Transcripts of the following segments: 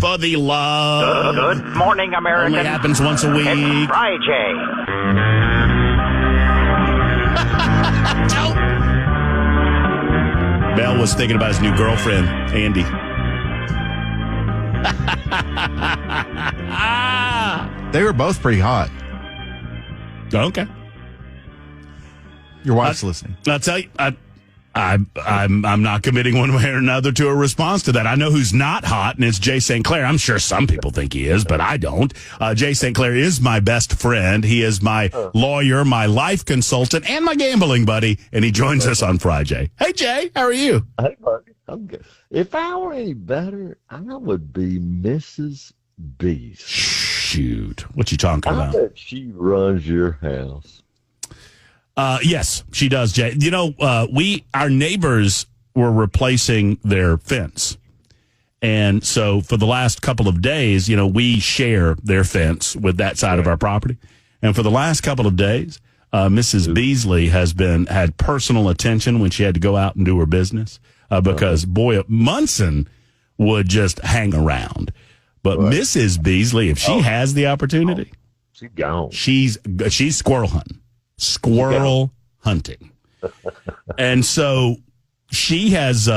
for the love. Good morning, America. Only happens once a week. It's FRI JAY. Bell was thinking about his new girlfriend, Andy. They were both pretty hot. Okay. Your wife's listening. I'll tell you, I'm not committing one way or another to a response to that. I know who's not hot, and it's Jay St. Clair. I'm sure some people think he is, but I don't. Jay St. Clair is my best friend. He is my lawyer, my life consultant, and my gambling buddy, and he joins us on FRI JAY. Hey, Jay, how are you? Hey, buddy. I'm good. If I were any better, I would be Mrs. Beast. Shoot. What you talking I about? bet she runs your house. Yes, she does, Jay. You know, our neighbors were replacing their fence. And so for the last couple of days, you know, we share their fence with that side of our property. And for the last couple of days, Mrs. Beasley had personal attention when she had to go out and do her business because, boy, Munson would just hang around. But Mrs. Beasley, if she has the opportunity, she's gone. She's squirrel hunting. Squirrel hunting. And so she has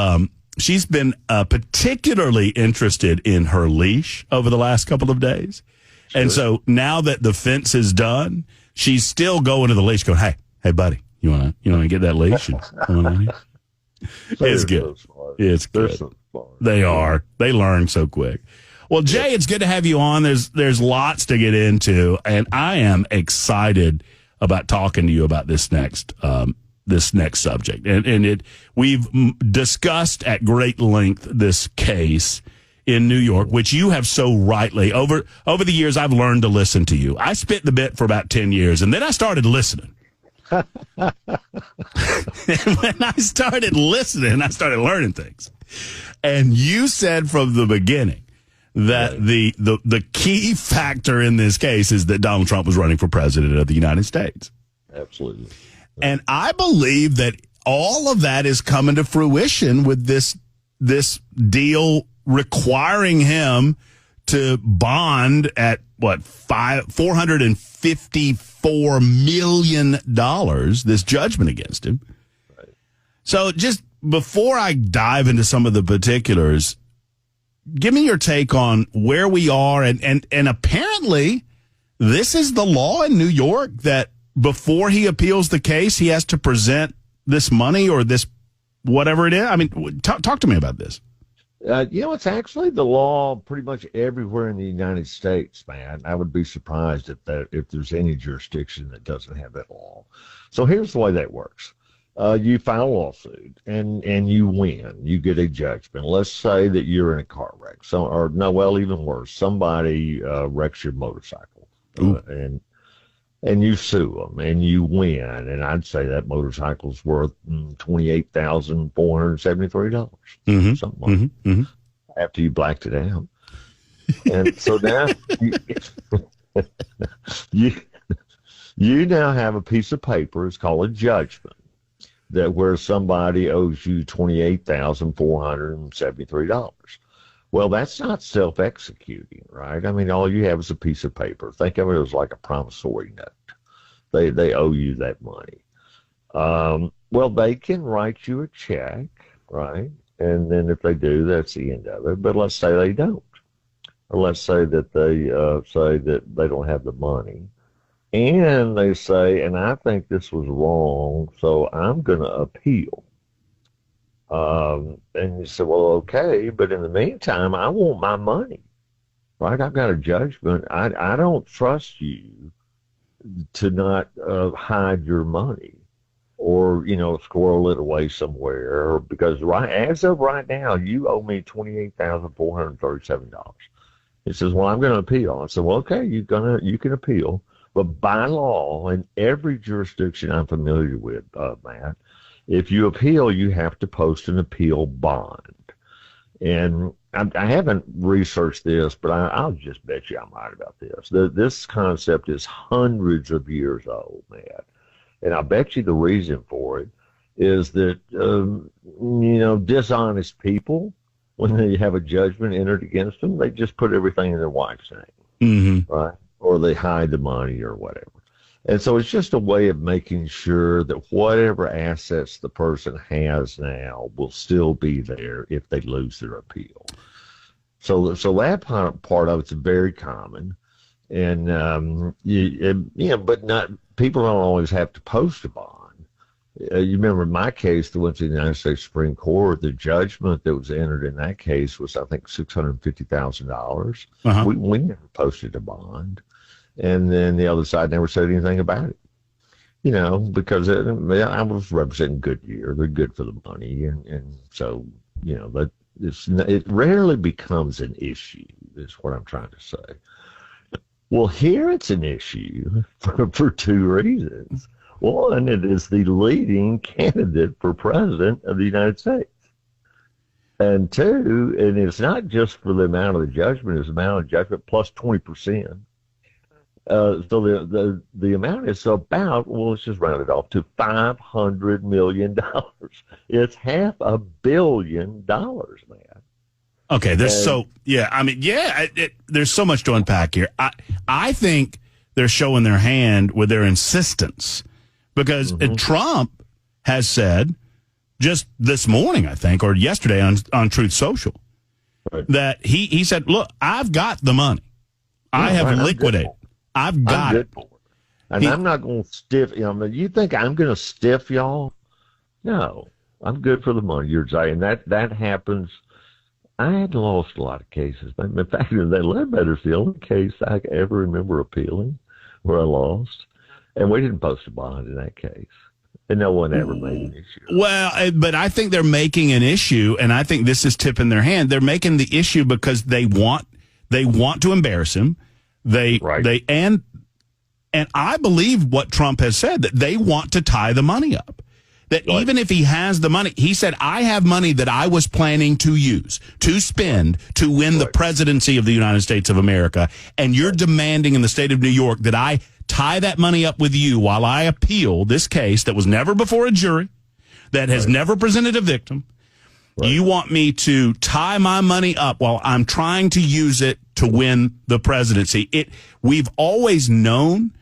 she's been particularly interested in her leash over the last couple of days. Sure. And so now that the fence is done, she's still going to the leash going, hey buddy, you wanna get that leash? It's good. It's good. They are. They learn so quick. Well, Jay, it's good to have you on. There's lots to get into, and I am excited about talking to you about this next subject. And we've discussed at great length this case in New York, which you have so rightly over the years. I've learned to listen to you. I spit the bit for about 10 years, and then I started listening. And when I started listening, I started learning things. And you said from the beginning that the key factor in this case is that Donald Trump was running for president of the United States. Absolutely. And I believe that all of that is coming to fruition with this deal requiring him to bond at $454 million, this judgment against him. Right. So just before I dive into some of the particulars, give me your take on where we are. And apparently this is the law in New York that before he appeals the case, he has to present this money or this whatever it is. I mean, talk to me about this. It's actually the law pretty much everywhere in the United States, man. I would be surprised if there's any jurisdiction that doesn't have that law. So here's the way that works. You file a lawsuit and you win. You get a judgment. Let's say that you're in a car wreck. Even worse, somebody wrecks your motorcycle, and you sue them and you win. And I'd say that motorcycle's worth $28,473, something like that, after you blacked it out. And so now you now have a piece of paper. It's called a judgment. That where somebody owes you $28,473. Well, that's not self-executing, right? I mean, all you have is a piece of paper. Think of it as like a promissory note. They owe you that money. Well, they can write you a check, right? And then if they do, that's the end of it. But let's say they don't. Or let's say that they say that they don't have the money. And they say, and I think this was wrong, so I'm going to appeal. And you say, well, okay, but in the meantime, I want my money, right? I've got a judgment. I don't trust you to not hide your money or, squirrel it away somewhere, because as of right now, you owe me $28,437. It says, well, I'm going to appeal. I said, well, okay, you can appeal. But by law, in every jurisdiction I'm familiar with, Matt, if you appeal, you have to post an appeal bond. And I haven't researched this, but I'll just bet you I'm right about this. This concept is hundreds of years old, Matt. And I bet you the reason for it is that, dishonest people when they have a judgment entered against them, they just put everything in their wife's name, right? Or they hide the money or whatever. And so it's just a way of making sure that whatever assets the person has now will still be there if they lose their appeal. So that part of it's very common. And, but not, people don't always have to post a bond. You remember in my case that went to the United States Supreme Court, the judgment that was entered in that case was, I think, $650,000. We never posted a bond. And then the other side never said anything about it, because I was representing Goodyear. They're good for the money. And so, that it rarely becomes an issue, is what I'm trying to say. Well, here it's an issue for two reasons. One, it is the leading candidate for president of the United States. And two, and it's not just for the amount of the judgment, it's the amount of judgment plus 20%. So the amount is about, well, let's just round it off to $500 million. It's $500 million, man. Okay, there's so much to unpack here. I think they're showing their hand with their insistence because Trump has said just this morning, I think, or yesterday on Truth Social, that he said, look, I've got the money. I have liquidated. I've got it. And I'm not going to stiff, you think I'm going to stiff y'all? No, I'm good for the money. You're saying that happens. I had lost a lot of cases. In fact, that Ledbetter's the only case I ever remember appealing where I lost. And we didn't post a bond in that case. And no one ever made an issue. Well, but I think they're making an issue, and I think this is tipping their hand. They're making the issue because they want to embarrass him. And I believe what Trump has said, that they want to tie the money up. That even if he has the money, he said, I have money that I was planning to use, to spend, to win the presidency of the United States of America. And you're demanding in the state of New York that I tie that money up with you while I appeal this case that was never before a jury, that has never presented a victim. You want me to tie my money up while I'm trying to use it to win the presidency. We've always known,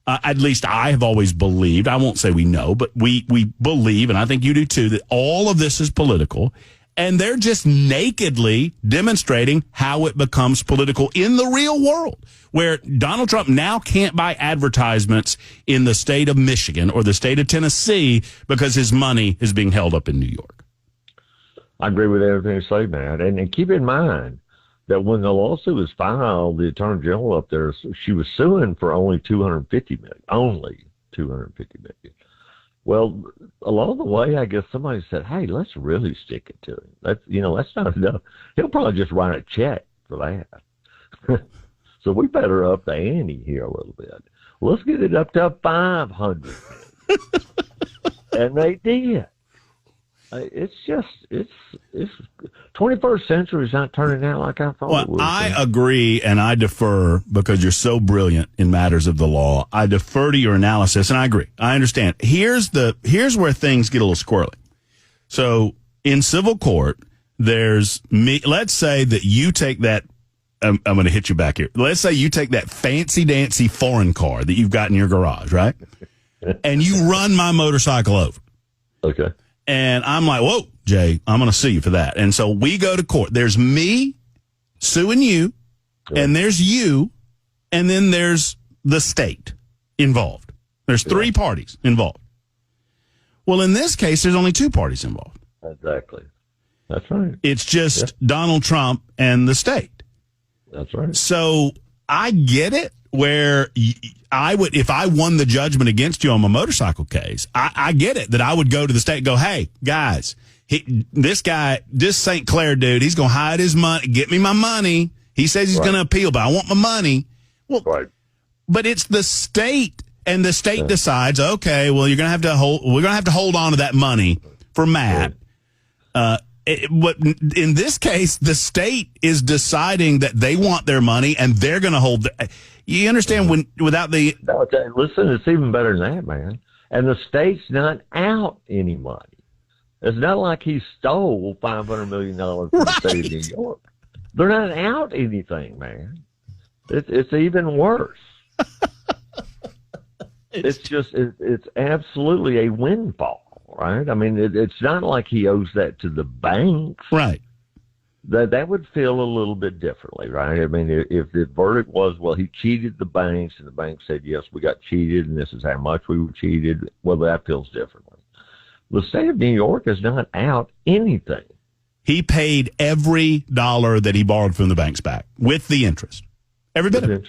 at least I have always believed, I won't say we know, but we believe, and I think you do too, that all of this is political, and they're just nakedly demonstrating how it becomes political in the real world, where Donald Trump now can't buy advertisements in the state of Michigan or the state of Tennessee because his money is being held up in New York. I agree with everything you say, Matt. And keep in mind that when the lawsuit was filed, the Attorney General up there, she was suing for only $250 million. Only $250 million. Well, along the way, I guess somebody said, "Hey, let's really stick it to him. That's not enough. He'll probably just write a check for that." So we better up the ante here a little bit. Let's get it up to 500 million. And they did. It's 21st century is not turning out like I thought it would. I agree, and I defer because you're so brilliant in matters of the law. I defer to your analysis, and I agree. I understand. Here's where things get a little squirrely. So in civil court, there's me. Let's say that you take that. I'm going to hit you back here. Let's say you take that fancy dancy foreign car that you've got in your garage, right? And you run my motorcycle over. Okay. And I'm like, whoa, Jay, I'm going to sue you for that. And so we go to court. There's me suing you, and there's you, and then there's the state involved. There's three parties involved. Well, in this case, there's only two parties involved. Exactly. That's right. It's just Donald Trump and the state. That's right. So I get it where I would, if I won the judgment against you on my motorcycle case, I get it that I would go to the state and go, hey, guys, this St. Clair dude, he's going to hide his money, get me my money. He says he's going to appeal, but I want my money. Well, but it's the state, and the state decides, okay, well, we're going to have to hold on to that money for Matt. But in this case, the state is deciding that they want their money, and they're going to hold. You understand without the. No, listen, it's even better than that, man. And the state's not out any money. It's not like he stole $500 million from the state of New York. They're not out anything, man. It's even worse. It's absolutely a windfall, right? I mean, it's not like he owes that to the banks. Right. That would feel a little bit differently, right? I mean, if the verdict was, well, he cheated the banks, and the banks said, yes, we got cheated, and this is how much we were cheated, well, that feels differently. The state of New York is not out anything. He paid every dollar that he borrowed from the banks back with the interest. Every bit of it.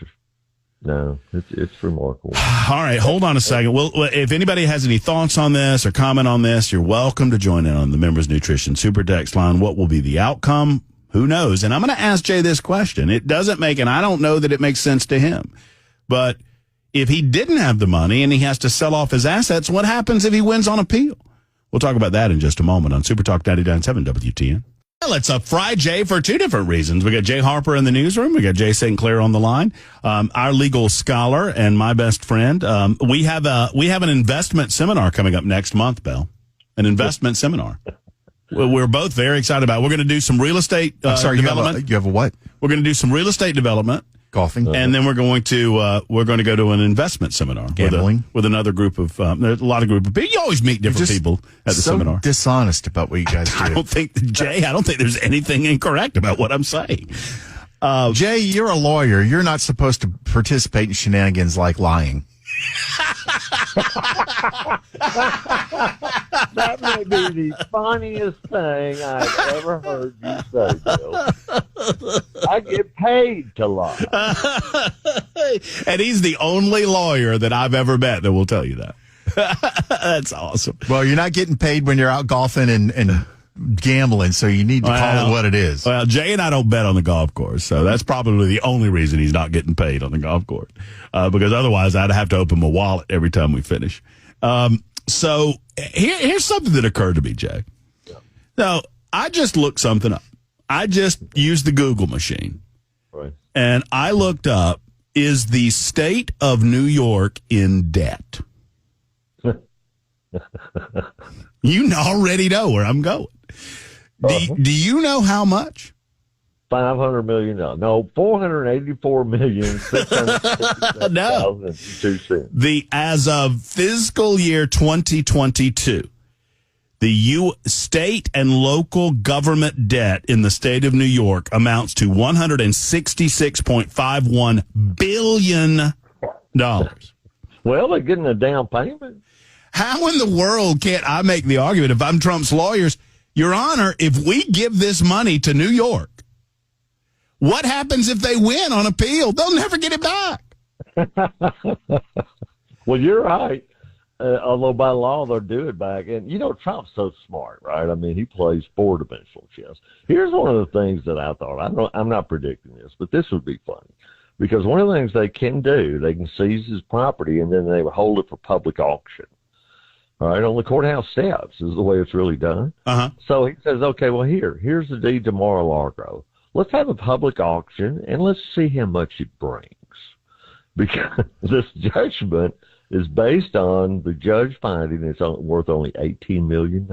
No, it's remarkable. All right, hold on a second. Well, if anybody has any thoughts on this or comment on this, you're welcome to join in on the Members Nutrition Super Text line. What will be the outcome? Who knows? And I'm going to ask Jay this question. It doesn't make, and I don't know that it makes sense to him, but if he didn't have the money and he has to sell off his assets, what happens if he wins on appeal? We'll talk about that in just a moment on Super Talk 99.7 WTN. Well, it's a FRI Jay for two different reasons. We got Jay Harper in the newsroom. We got Jay St. Clair on the line, our legal scholar and my best friend. We have an investment seminar coming up next month, Bill. An investment seminar. We're both very excited about it. We're going to do some real estate development. You have a what? We're going to do some real estate development. Golfing. And then we're going to go to an investment seminar. Gambling. With another group of, there's a lot of group of people. You always meet different people at the seminar. Dishonest about what you guys do. I don't think there's anything incorrect about what I'm saying. Jay, you're a lawyer. You're not supposed to participate in shenanigans like lying. That may be the funniest thing I've ever heard you say, Bill. I get paid to lie. And he's the only lawyer that I've ever met that will tell you that. That's awesome. Well, you're not getting paid when you're out golfing and gambling, so you need to call it what it is. Well, Jay and I don't bet on the golf course, so that's probably the only reason he's not getting paid on the golf course. Because otherwise, I'd have to open my wallet every time we finish. So here's something that occurred to me, Jay. Yeah. Now, I just looked something up. I just used the Google machine. Right. And I looked up, is the state of New York in debt? You already know where I'm going. Do you know how much? $500 million. No, $484,667,002. As of fiscal year 2022, the state and local government debt in the state of New York amounts to $166.51 billion. Well, they're getting a down payment. How in the world can't I make the argument, if I'm Trump's lawyers, Your Honor, if we give this money to New York, what happens if they win on appeal? They'll never get it back. Well, you're right. Although by law they'll do it back. And, you know, Trump's so smart, right? I mean, he plays four-dimensional chess. Here's one of the things that I thought. I'm not predicting this, but this would be funny. Because one of the things they can do, they can seize his property and then they would hold it for public auction. All right, on the courthouse steps is the way it's really done. Uh-huh. So he says, okay, well, here's the deed to Mar-a-Lago. Let's have a public auction and let's see how much it brings. Because this judgment is based on the judge finding it's worth only $18 million.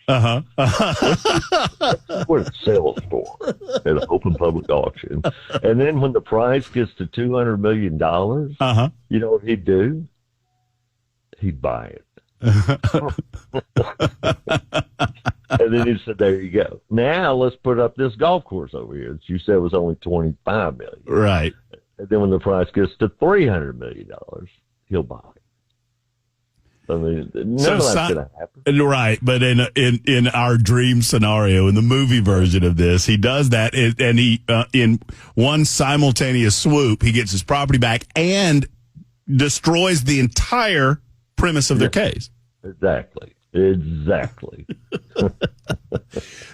Uh-huh. That's what it sells for at an open public auction. And then when the price gets to $200 million, uh-huh, you know what he'd do? He'd buy it. And then he said, there you go. Now let's put up this golf course over here that you said was only $25 million. Right. And then when the price gets to $300 million, he'll buy it. I mean, none of that's going to happen. Right, but in our dream scenario, in the movie version of this, he does that, and he in one simultaneous swoop, he gets his property back and destroys the entire premise of their case. Exactly.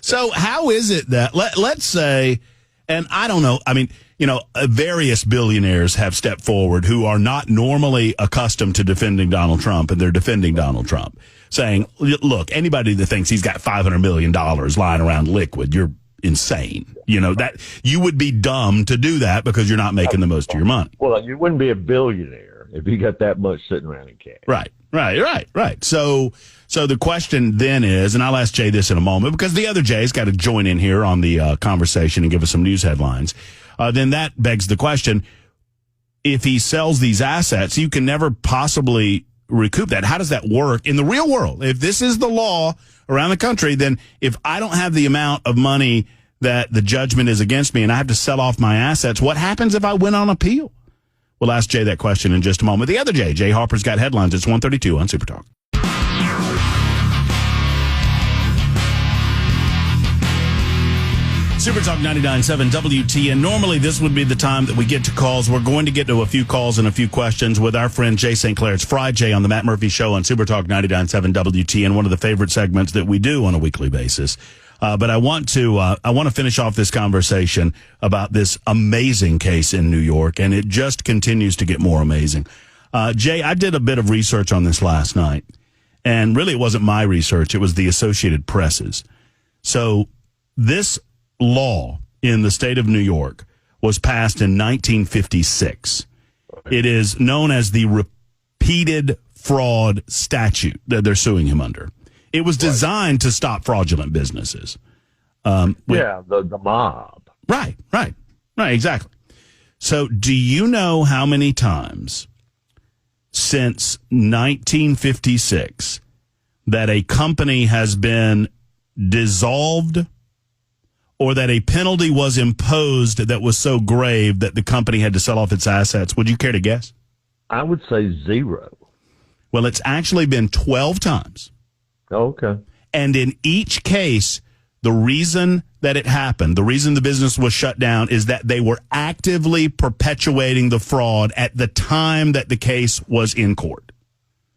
So how is it that, let's say, and I don't know, I mean, you know, various billionaires have stepped forward who are not normally accustomed to defending Donald Trump, and they're defending Donald Trump, saying, look, anybody that thinks he's got $500 million lying around liquid, you're insane. You know, that you would be dumb to do that because you're not making the most of your money. Well, you wouldn't be a billionaire if you got that much sitting around in cash. Right. Right. So the question then is, and I'll ask Jay this in a moment, because the other Jay's got to join in here on the conversation and give us some news headlines. Then that begs the question, if he sells these assets, you can never possibly recoup that. How does that work in the real world? If this is the law around the country, then if I don't have the amount of money that the judgment is against me and I have to sell off my assets, what happens if I win on appeal? We'll ask Jay that question in just a moment. The other Jay Harper's got headlines. It's 1:32 on Super Talk. Super Talk 99.7 WTN. Normally, this would be the time that we get to calls. We're going to get to a few calls and a few questions with our friend Jay St. Clair. It's FRI JAY on the Matt Murphy Show on Super Talk 99.7 WTN, one of the favorite segments that we do on a weekly basis. But I want to finish off this conversation about this amazing case in New York, and it just continues to get more amazing. Jay, I did a bit of research on this last night, and really it wasn't my research. It was the Associated Press's. So this law in the state of New York was passed in 1956. It is known as the Repeated Fraud Statute that they're suing him under. It was designed to stop fraudulent businesses. The mob. Right, exactly. So do you know how many times since 1956 that a company has been dissolved or that a penalty was imposed that was so grave that the company had to sell off its assets? Would you care to guess? I would say 0. Well, it's actually been 12 times. Okay. And in each case, the reason that it happened, the reason the business was shut down, is that they were actively perpetuating the fraud at the time that the case was in court.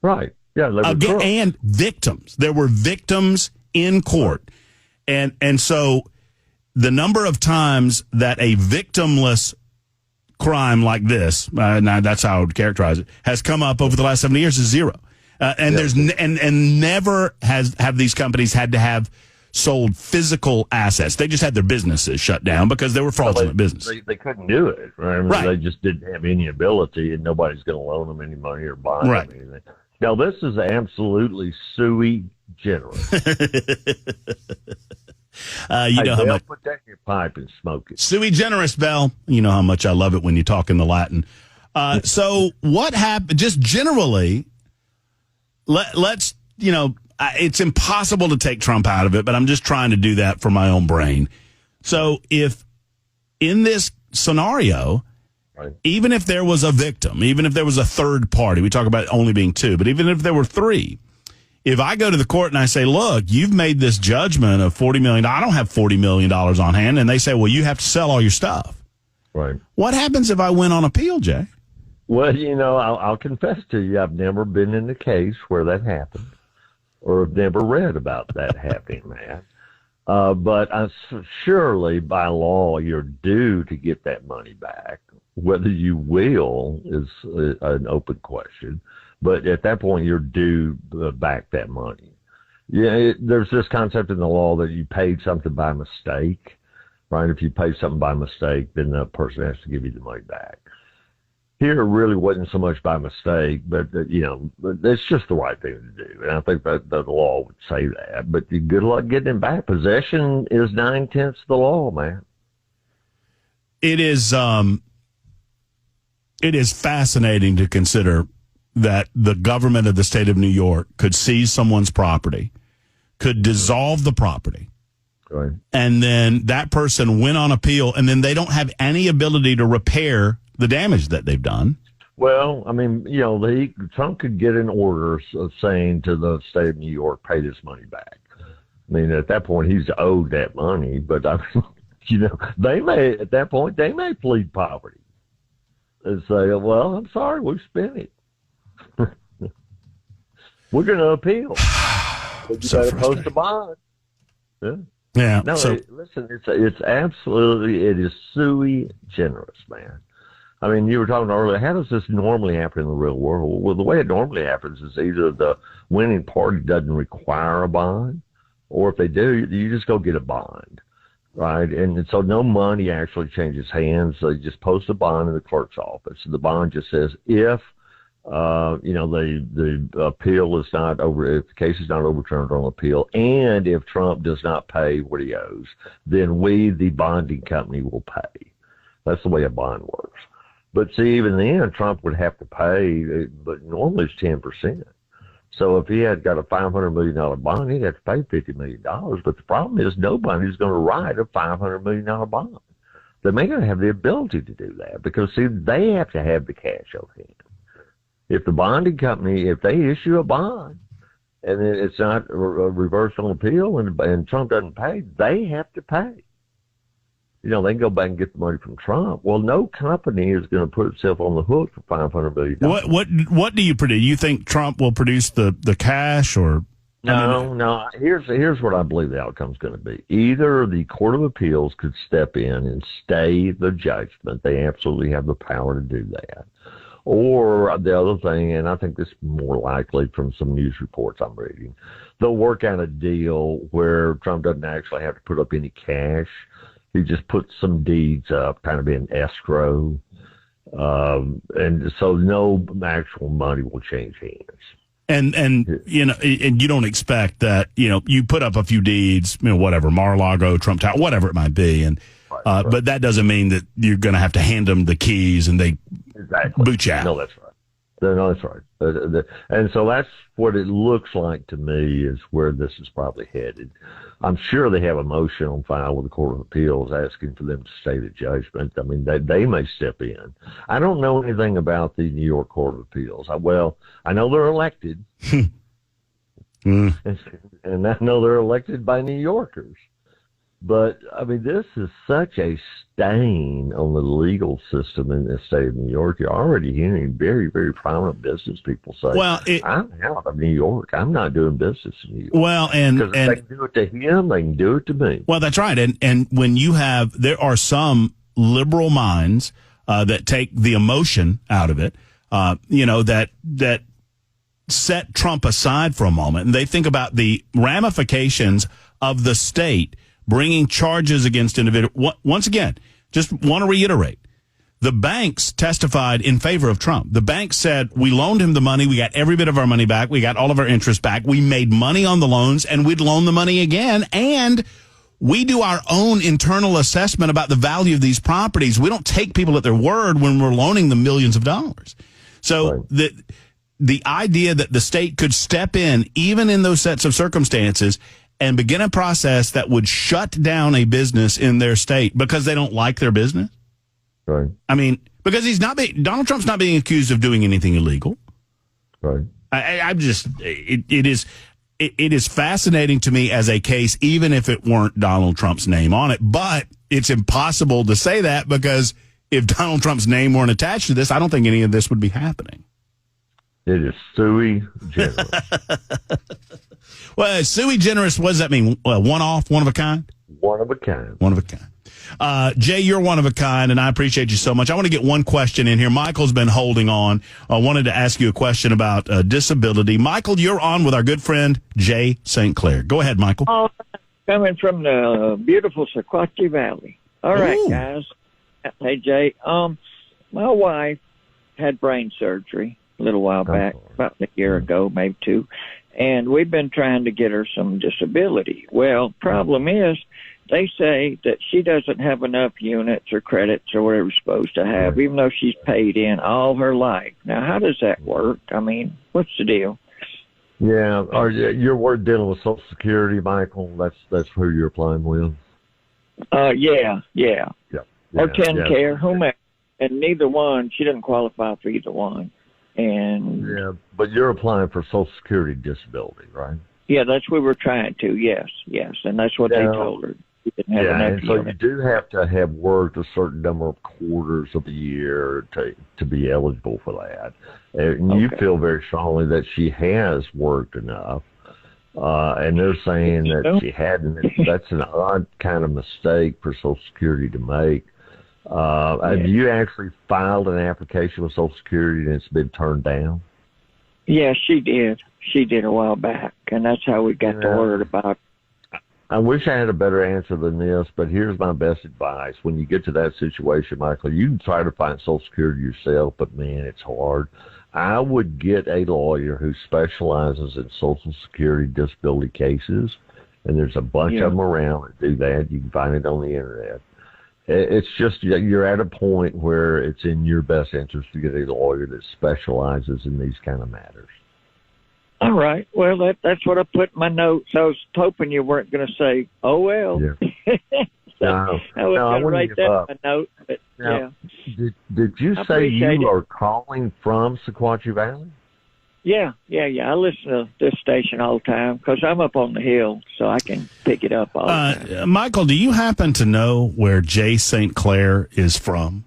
Right. Yeah. And victims. There were victims in court. And so the number of times that a victimless crime like this, now that's how I would characterize it, has come up over the last 70 years is 0. There's never have these companies had to have sold physical assets. They just had their businesses shut down because they were fraudulent businesses. They couldn't do it. Right? They just didn't have any ability, and nobody's going to loan them any money or buy them anything. Now, this is absolutely sui generis. You know how much put that in your pipe and smoke it. Sui generis, Bell. You know how much I love it when you talk in the Latin. So what happened? Just generally. Let's, it's impossible to take Trump out of it, but I'm just trying to do that for my own brain. So if in this scenario, even if there was a victim, even if there was a third party, we talk about only being 2, but even if there were 3, if I go to the court and I say, look, you've made this judgment of $40 million, I don't have $40 million on hand, and they say, well, you have to sell all your stuff. Right. What happens if I win on appeal, Jay? Well, I'll confess to you, I've never been in a case where that happened, or have never read about that happening, man. But surely by law, you're due to get that money back. Whether you will is an open question. But at that point, you're due back that money. Yeah, there's this concept in the law that you paid something by mistake, right? If you pay something by mistake, then the person has to give you the money back. Here, it really wasn't so much by mistake, but, it's just the right thing to do. And I think that the law would say that. But good luck getting it back. Possession is 9/10 of the law, man. It is fascinating to consider that the government of the state of New York could seize someone's property, could dissolve the property, right, and then that person went on appeal, and then they don't have any ability to repair the damage that they've done. Well, I mean, Trump could get an order saying to the state of New York, pay this money back. I mean, at that point, he's owed that money, but they may plead poverty and say, well, I'm sorry, we spent it. We're going to appeal. But you better post a bond. Yeah. No, listen, it's absolutely, it is sui generis, man. I mean, you were talking earlier, how does this normally happen in the real world? Well, the way it normally happens is either the winning party doesn't require a bond, or if they do, you just go get a bond, right? And so no money actually changes hands. They just post a bond in the clerk's office. The bond just says, if The appeal is not over. If the case is not overturned on appeal, and if Trump does not pay what he owes, then we, the bonding company, will pay. That's the way a bond works. But see, even then, Trump would have to pay, but normally it's 10%. So if he had got a $500 million bond, he'd have to pay $50 million. But the problem is nobody's going to write a $500 million bond. They may not have the ability to do that because, see, they have to have the cash on hand. If the bonding company, if they issue a bond and it's not a reversed on appeal and Trump doesn't pay, they have to pay. They can go back and get the money from Trump. Well, no company is going to put itself on the hook for $500 billion. What do you predict? You think Trump will produce the cash or? No. Here's what I believe the outcome is going to be. Either the Court of Appeals could step in and stay the judgment. They absolutely have the power to do that. Or the other thing, and I think this is more likely from some news reports I'm reading, they'll work out a deal where Trump doesn't actually have to put up any cash. He just puts some deeds up, kind of in escrow. And so no actual money will change hands. And you don't expect that, you put up a few deeds, whatever, Mar-a-Lago, Trump Tower, whatever it might be. And, right. But that doesn't mean that you're going to have to hand them the keys and they boot you out. No, that's right. No, that's right. And so that's what it looks like to me is where this is probably headed. I'm sure they have a motion on file with the Court of Appeals asking for them to stay the judgment. I mean, they may step in. I don't know anything about the New York Court of Appeals. I know they're elected. And I know they're elected by New Yorkers. But, I mean, this is such a stain on the legal system in the state of New York. You're already hearing very, very prominent business people say, I'm out of New York. I'm not doing business in New York. Well, and if they can do it to him, they can do it to me. Well, that's right. And when there are some liberal minds that take the emotion out of it, that set Trump aside for a moment, and they think about the ramifications of the state bringing charges against individuals. Once again, just want to reiterate, the banks testified in favor of Trump. The banks said, we loaned him the money. We got every bit of our money back. We got all of our interest back. We made money on the loans, and we'd loan the money again. And we do our own internal assessment about the value of these properties. We don't take people at their word when we're loaning them millions of dollars. So right. The idea that the state could step in, even in those sets of circumstances, and begin a process that would shut down a business in their state because they don't like their business. Right. I mean, because Donald Trump's not being accused of doing anything illegal. Right. It is fascinating to me as a case, even if it weren't Donald Trump's name on it. But it's impossible to say that because if Donald Trump's name weren't attached to this, I don't think any of this would be happening. It is sui generis. Well, sui generis, what does that mean? One off, one of a kind? One of a kind. One of a kind. Jay, you're one of a kind, and I appreciate you so much. I want to get one question in here. Michael's been holding on. I wanted to ask you a question about disability. Michael, you're on with our good friend, Jay St. Clair. Go ahead, Michael. Oh, coming from the beautiful Sequatchie Valley. All right, Ooh. guys. Hey, Jay. My wife had brain surgery a little while back, about a year ago, maybe two. And we've been trying to get her some disability. Well, problem is, they say that she doesn't have enough units or credits or whatever she's supposed to have, even though she's paid in all her life. Now, how does that work? I mean, what's the deal? Yeah, you're dealing with Social Security, Michael. That's who you're applying with. Yeah. Or TennCare, whomever. And neither one, she doesn't qualify for either one. And yeah, but you're applying for Social Security disability, right? Yeah, that's what we're trying to. Yes, and that's what they told her. She didn't have enough and so units. you do have to have worked a certain number of quarters of the year to be eligible for that. And you feel very strongly that she has worked enough, and they're saying that she hadn't. That's an odd kind of mistake for Social Security to make. Have you actually filed an application with Social Security and it's been turned down? Yeah, she did. She did a while back, and that's how we got the word about it. I wish I had a better answer than this, but here's my best advice. When you get to that situation, Michael, you can try to find Social Security yourself, but man, it's hard. I would get a lawyer who specializes in Social Security disability cases, and there's a bunch of them around that do that. You can find it on the internet. It's just you're at a point where it's in your best interest to get a lawyer that specializes in these kind of matters. All right. Well, that's what I put in my notes. I was hoping you weren't going to say, "Oh well." Yeah. No, I was going to wouldn't write give that up. in my note. But Now, Did you say you are calling from Sequatchie Valley? Yeah. I listen to this station all the time because I'm up on the hill, so I can pick it up all the time. Michael, do you happen to know where Jay St. Clair is from?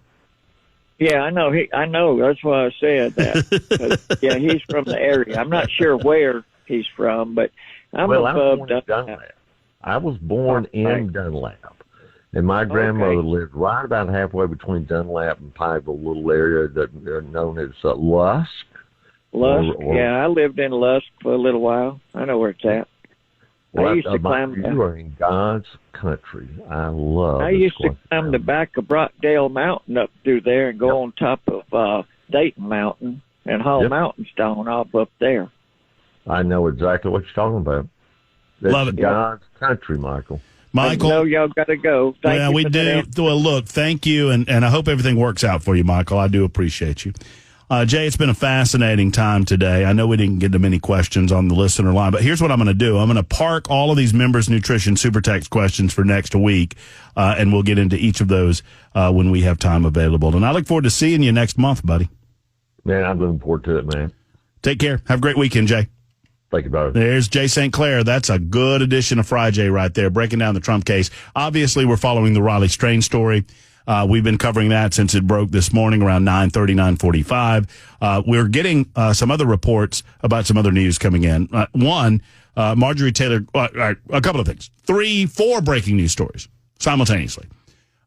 Yeah, I know. I know. That's why I said that. 'Cause, yeah, he's from the area. I'm not sure where he's from, but I'm above Dunlap. I was born in Dunlap. And my grandmother lived right about halfway between Dunlap and Pineville, a little area that are known as Lusk. Lusk, yeah. I lived in Lusk for a little while. I know where it's at. Well, I used to climb. You are in God's country. I used to climb the back of Brockdale Mountain up through there and go on top of Dayton Mountain and haul mountain stone off up there. I know exactly what you're talking about. That's Love it. God's country, Michael. Michael, no, y'all got to go. Thank you we do. Well, look, thank you, and I hope everything works out for you, Michael. I do appreciate you. Jay, it's been a fascinating time today. I know we didn't get to many questions on the listener line, but here's what I'm going to do. I'm going to park all of these Members Nutrition Super Text questions for next week, and we'll get into each of those when we have time available. And I look forward to seeing you next month, buddy. Man, I'm looking forward to it, man. Take care. Have a great weekend, Jay. Thank you, brother. There's Jay St. Clair. That's a good edition of FRI Jay right there, breaking down the Trump case. Obviously, we're following the Riley Strain story. We've been covering that since it broke this morning around 9:30, 9:45. We're getting some other reports about some other news coming in. One, Marjorie Taylor, a couple of things. 4 breaking news stories simultaneously.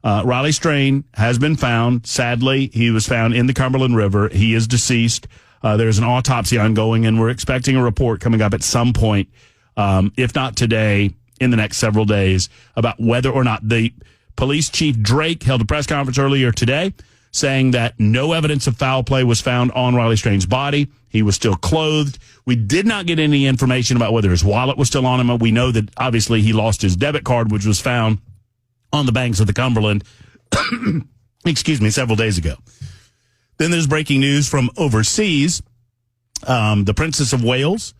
Riley Strain has been found. Sadly, he was found in the Cumberland River. He is deceased. There's an autopsy ongoing, and we're expecting a report coming up at some point, if not today, in the next several days, about whether or not the police chief Drake held a press conference earlier today saying that no evidence of foul play was found on Riley Strain's body. He was still clothed. We did not get any information about whether his wallet was still on him. We know that obviously he lost his debit card, which was found on the banks of the Cumberland, several days ago. Then there's breaking news from overseas. The Princess of Wales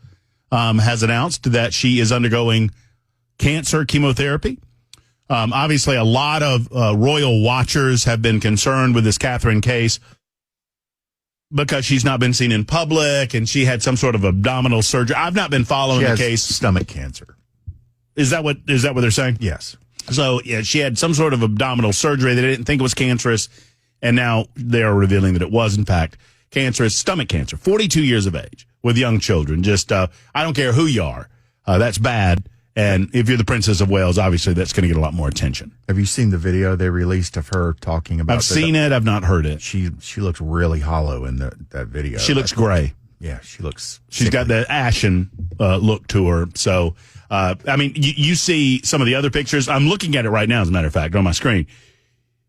has announced that she is undergoing cancer chemotherapy. Obviously, a lot of royal watchers have been concerned with this Catherine case because she's not been seen in public and she had some sort of abdominal surgery. I've not been following the case. Stomach cancer. Is that what they're saying? Yes. So, yeah, she had some sort of abdominal surgery. They didn't think it was cancerous. And now they are revealing that it was, in fact, cancerous stomach cancer. 42 years of age with young children. Just, I don't care who you are. That's bad. And if you're the Princess of Wales, obviously that's going to get a lot more attention. Have you seen the video they released of her talking about I've seen it. I've not heard it. She looks really hollow in that video. She looks gray. Yeah, she looks She's got the ashen look to her. So, I mean, you see some of the other pictures. I'm looking at it right now, as a matter of fact, on my screen.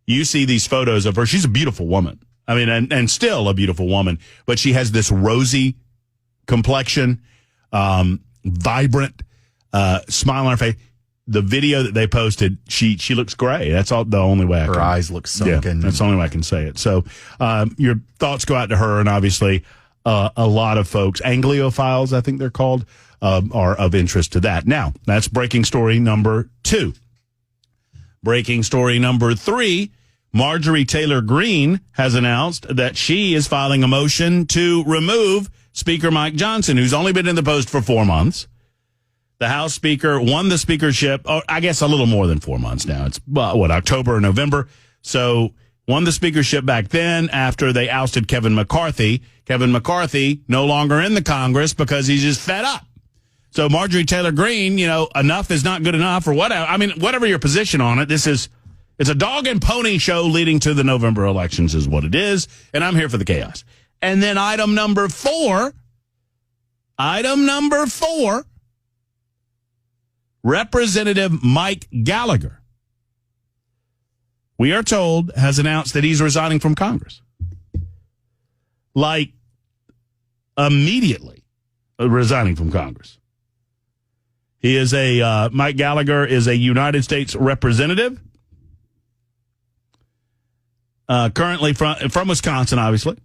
You see these photos of her. She's a beautiful woman. I mean, and still a beautiful woman. But she has this rosy complexion, vibrant smile on her face. The video that they posted, she looks gray. That's the only way her eyes look sunken. Yeah, that's the only way I can say it. So your thoughts go out to her, and obviously a lot of folks, Angloophiles, I think they're called, are of interest to that. Now, that's breaking story number 2. Breaking story number 3, Marjorie Taylor Greene has announced that she is filing a motion to remove Speaker Mike Johnson, who's only been in the post for 4 months. The House Speaker won the speakership, I guess a little more than 4 months now. It's, October or November. So won the speakership back then after they ousted Kevin McCarthy. Kevin McCarthy no longer in the Congress because he's just fed up. So Marjorie Taylor Greene, enough is not good enough or whatever. I mean, whatever your position on it, it's a dog and pony show leading to the November elections is what it is. And I'm here for the chaos. And then item number 4, Representative Mike Gallagher, we are told, has announced that he's resigning from Congress. Like, immediately resigning from Congress. He is Mike Gallagher is a United States representative, currently from Wisconsin, obviously.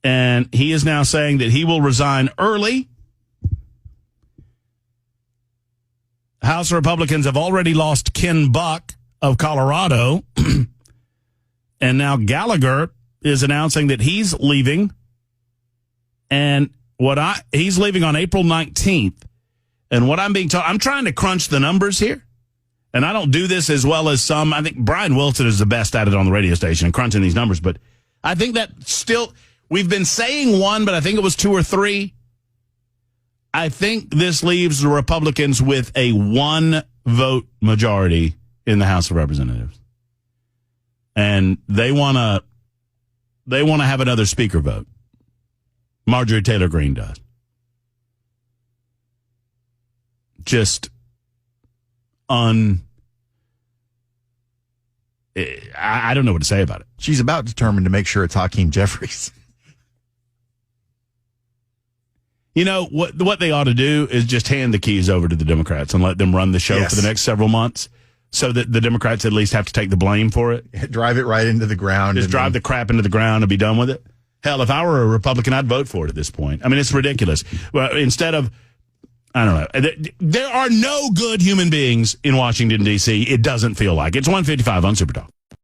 And he is now saying that he will resign early. House Republicans have already lost Ken Buck of Colorado. And now Gallagher is announcing that he's leaving. And he's leaving on April 19th. And what I'm being told, I'm trying to crunch the numbers here. And I don't do this as well as some. I think Brian Wilson is the best at it on the radio station and crunching these numbers. But I think that still, we've been saying 1, but I think it was 2 or 3. I think this leaves the Republicans with a 1-vote majority in the House of Representatives. And they want to have another speaker vote. Marjorie Taylor Greene does. Just I don't know what to say about it. She's about determined to make sure it's Hakeem Jeffries. You know, what they ought to do is just hand the keys over to the Democrats and let them run the show for the next several months so that the Democrats at least have to take the blame for it. Drive it right into the ground. Just drive the crap into the ground and be done with it. Hell, if I were a Republican, I'd vote for it at this point. I mean, it's ridiculous. Well, instead of, I don't know. There are no good human beings in Washington, D.C. It doesn't feel like. It's 1:55 on Super Talk.